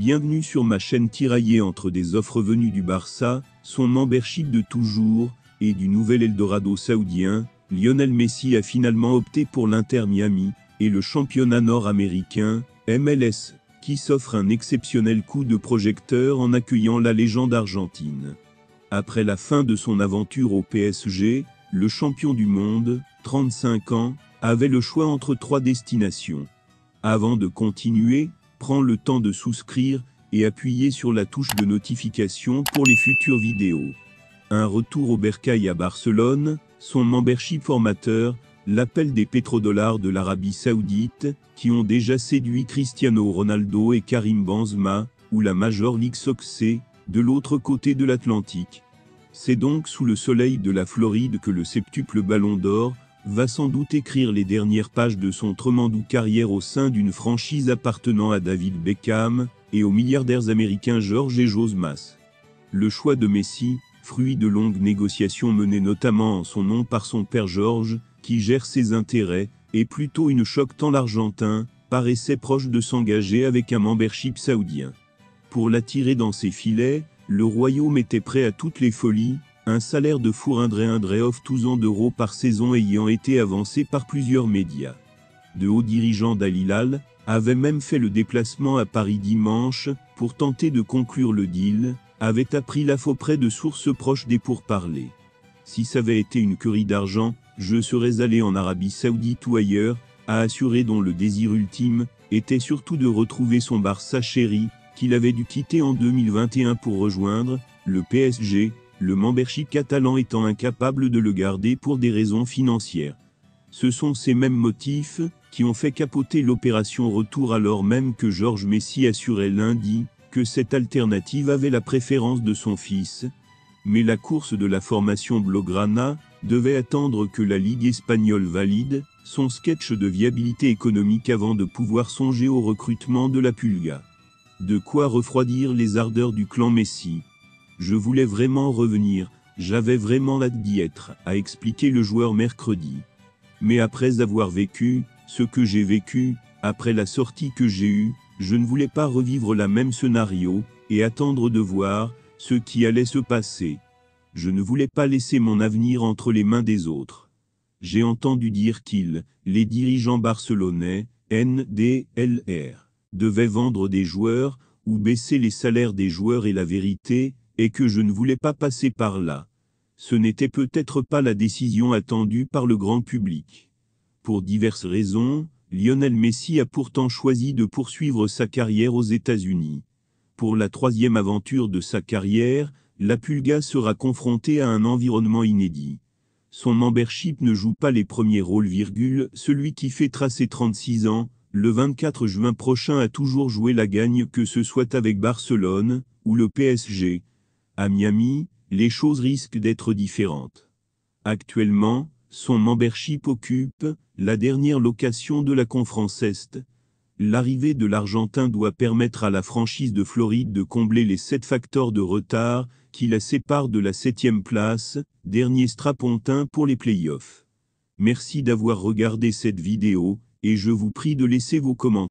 Bienvenue sur ma chaîne tiraillée entre des offres venues du Barça, son membership de toujours, et du nouvel Eldorado saoudien. Lionel Messi a finalement opté pour l'Inter Miami, et le championnat nord-américain, MLS, qui s'offre un exceptionnel coup de projecteur en accueillant la légende argentine. Après la fin de son aventure au PSG, le champion du monde, 35 ans, avait le choix entre 3 destinations. Avant de continuer, prends le temps de souscrire et appuyer sur la touche de notification pour les futures vidéos. Un retour au bercail à Barcelone, son membership formateur, l'appel des pétrodollars de l'Arabie Saoudite, qui ont déjà séduit Cristiano Ronaldo et Karim Benzema, ou la Major League Soccer, de l'autre côté de l'Atlantique. C'est donc sous le soleil de la Floride que le septuple Ballon d'Or va sans doute écrire les dernières pages de son tremendou carrière au sein d'une franchise appartenant à David Beckham et aux milliardaires américains George et Joe Mas. Le choix de Messi, fruit de longues négociations menées notamment en son nom par son père George, qui gère ses intérêts, est plutôt une choc tant l'Argentin paraissait proche de s'engager avec un membership saoudien. Pour l'attirer dans ses filets, le royaume était prêt à toutes les folies, un salaire de fou Andréov 12 ans d'euros par saison ayant été avancé par plusieurs médias. De hauts dirigeants d'Al Hilal avaient même fait le déplacement à Paris dimanche pour tenter de conclure le deal, avaient appris l'info auprès de sources proches des pourparlers. Si ça avait été une querie d'argent, je serais allé en Arabie Saoudite ou ailleurs, a assuré dont le désir ultime était surtout de retrouver son Barça chéri, qu'il avait dû quitter en 2021 pour rejoindre le PSG, le membership catalan étant incapable de le garder pour des raisons financières. Ce sont ces mêmes motifs qui ont fait capoter l'opération retour alors même que George Messi assurait lundi que cette alternative avait la préférence de son fils. Mais la course de la formation Blaugrana devait attendre que la Ligue espagnole valide son sketch de viabilité économique avant de pouvoir songer au recrutement de la Pulga. De quoi refroidir les ardeurs du clan Messi. Je voulais vraiment revenir, j'avais vraiment hâte d'y être, a expliqué le joueur mercredi. Mais après avoir vécu ce que j'ai vécu, après la sortie que j'ai eue, je ne voulais pas revivre la même scénario, et attendre de voir ce qui allait se passer. Je ne voulais pas laisser mon avenir entre les mains des autres. J'ai entendu dire les dirigeants barcelonais, NDLR, devaient vendre des joueurs, ou baisser les salaires des joueurs et la vérité, et que je ne voulais pas passer par là. Ce n'était peut-être pas la décision attendue par le grand public. Pour diverses raisons, Lionel Messi a pourtant choisi de poursuivre sa carrière aux États-Unis. Pour la 3e aventure de sa carrière, la Pulga sera confrontée à un environnement inédit. Son membership ne joue pas les premiers rôles, celui qui fêtera ses 36 ans, le 24 juin prochain a toujours joué la gagne que ce soit avec Barcelone, ou le PSG. À Miami, les choses risquent d'être différentes. Actuellement, son membership occupe la dernière location de la Conférence Est. L'arrivée de l'Argentin doit permettre à la franchise de Floride de combler les 7 facteurs de retard qui la séparent de la 7e place, dernier strapontin pour les playoffs. Merci d'avoir regardé cette vidéo, et je vous prie de laisser vos commentaires.